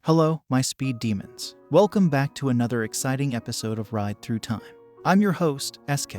Hello, my speed demons. Welcome back to another exciting episode of Ride Through Time. I'm your host, SK,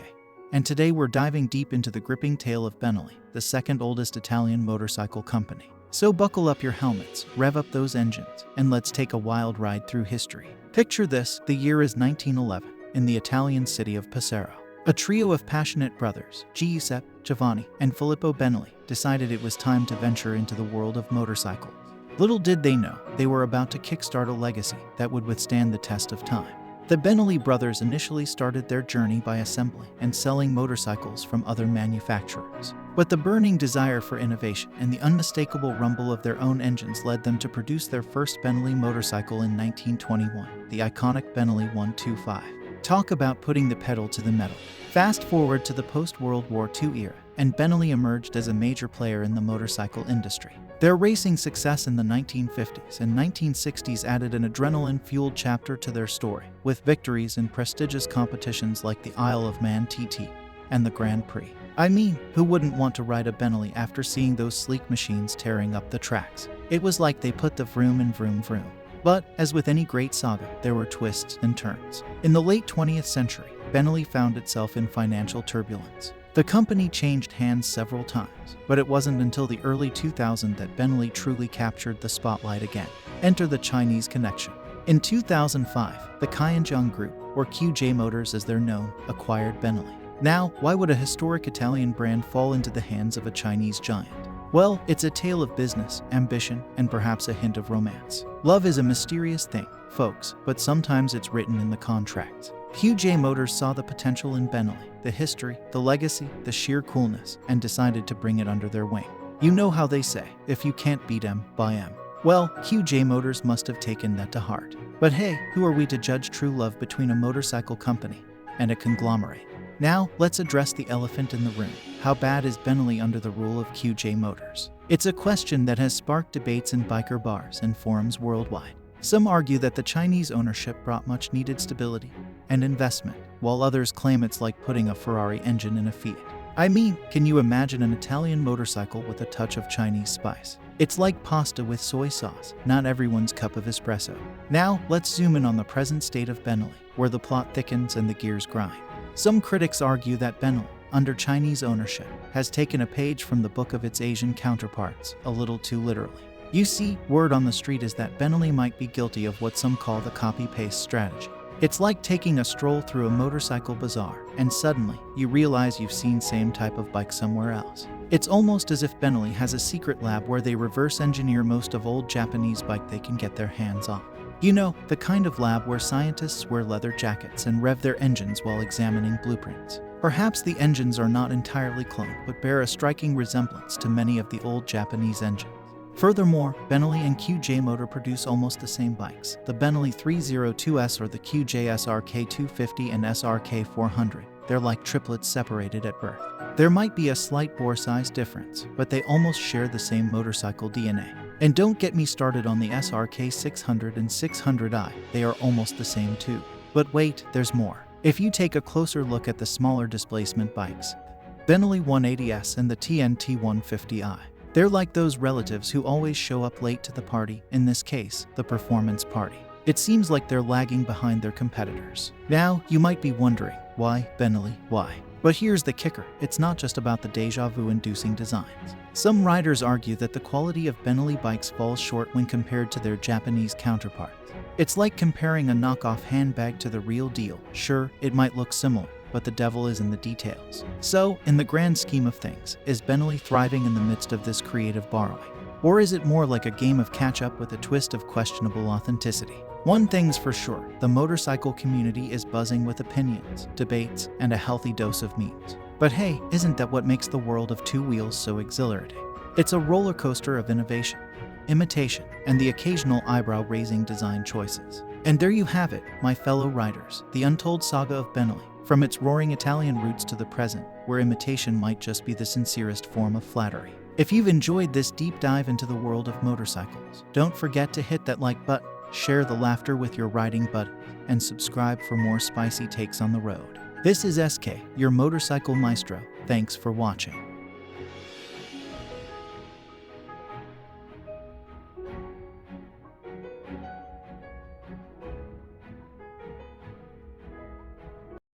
and today we're diving deep into the gripping tale of Benelli, the second oldest Italian motorcycle company. So buckle up your helmets, rev up those engines, and let's take a wild ride through history. Picture this, the year is 1911, in the Italian city of Pesaro. A trio of passionate brothers, Giuseppe, Giovanni, and Filippo Benelli, decided it was time to venture into the world of motorcycles. Little did they know, they were about to kickstart a legacy that would withstand the test of time. The Benelli brothers initially started their journey by assembling and selling motorcycles from other manufacturers. But the burning desire for innovation and the unmistakable rumble of their own engines led them to produce their first Benelli motorcycle in 1921, the iconic Benelli 125. Talk about putting the pedal to the metal. Fast forward to the post-World War II era, and Benelli emerged as a major player in the motorcycle industry. Their racing success in the 1950s and 1960s added an adrenaline-fueled chapter to their story, with victories in prestigious competitions like the Isle of Man TT and the Grand Prix. I mean, who wouldn't want to ride a Benelli after seeing those sleek machines tearing up the tracks? It was like they put the vroom in vroom vroom. But, as with any great saga, there were twists and turns. In the late 20th century, Benelli found itself in financial turbulence. The company changed hands several times, but it wasn't until the early 2000s that Benelli truly captured the spotlight again. Enter the Chinese connection. In 2005, the Tianjin Group, or QJ Motors as they're known, acquired Benelli. Now, why would a historic Italian brand fall into the hands of a Chinese giant? Well, it's a tale of business, ambition, and perhaps a hint of romance. Love is a mysterious thing, folks, but sometimes it's written in the contracts. QJ Motors saw the potential in Benelli, the history, the legacy, the sheer coolness, and decided to bring it under their wing. You know how they say, if you can't beat 'em, buy 'em. Well, QJ Motors must have taken that to heart. But hey, who are we to judge true love between a motorcycle company and a conglomerate? Now, let's address the elephant in the room. How bad is Benelli under the rule of QJ Motors? It's a question that has sparked debates in biker bars and forums worldwide. Some argue that the Chinese ownership brought much-needed stability and investment, while others claim it's like putting a Ferrari engine in a Fiat. I mean, can you imagine an Italian motorcycle with a touch of Chinese spice? It's like pasta with soy sauce, not everyone's cup of espresso. Now, let's zoom in on the present state of Benelli, where the plot thickens and the gears grind. Some critics argue that Benelli, under Chinese ownership, has taken a page from the book of its Asian counterparts, a little too literally. You see, word on the street is that Benelli might be guilty of what some call the copy-paste strategy. It's like taking a stroll through a motorcycle bazaar, and suddenly, you realize you've seen same type of bike somewhere else. It's almost as if Benelli has a secret lab where they reverse engineer most of old Japanese bike they can get their hands on. You know, the kind of lab where scientists wear leather jackets and rev their engines while examining blueprints. Perhaps the engines are not entirely cloned, but bear a striking resemblance to many of the old Japanese engines. Furthermore, Benelli and QJ Motor produce almost the same bikes, the Benelli 302S or the QJ SRK 250 and SRK 400. They're like triplets separated at birth. There might be a slight bore size difference, but they almost share the same motorcycle DNA. And don't get me started on the SRK 600 and 600i, they are almost the same too. But wait, there's more. If you take a closer look at the smaller displacement bikes, Benelli 180S and the TNT 150i, they're like those relatives who always show up late to the party, in this case, the performance party. It seems like they're lagging behind their competitors. Now, you might be wondering, why, Benelli, why? But here's the kicker, it's not just about the déjà vu-inducing designs. Some riders argue that the quality of Benelli bikes falls short when compared to their Japanese counterparts. It's like comparing a knockoff handbag to the real deal. Sure, it might look similar, but the devil is in the details. So, in the grand scheme of things, is Benelli thriving in the midst of this creative borrowing? Or is it more like a game of catch-up with a twist of questionable authenticity? One thing's for sure, the motorcycle community is buzzing with opinions, debates, and a healthy dose of memes. But hey, isn't that what makes the world of two wheels so exhilarating? It's a roller coaster of innovation, imitation, and the occasional eyebrow-raising design choices. And there you have it, my fellow riders, the untold saga of Benelli, from its roaring Italian roots to the present, where imitation might just be the sincerest form of flattery. If you've enjoyed this deep dive into the world of motorcycles, don't forget to hit that like button, share the laughter with your riding buddies, and subscribe for more spicy takes on the road. This is SK, your motorcycle maestro. Thanks for watching.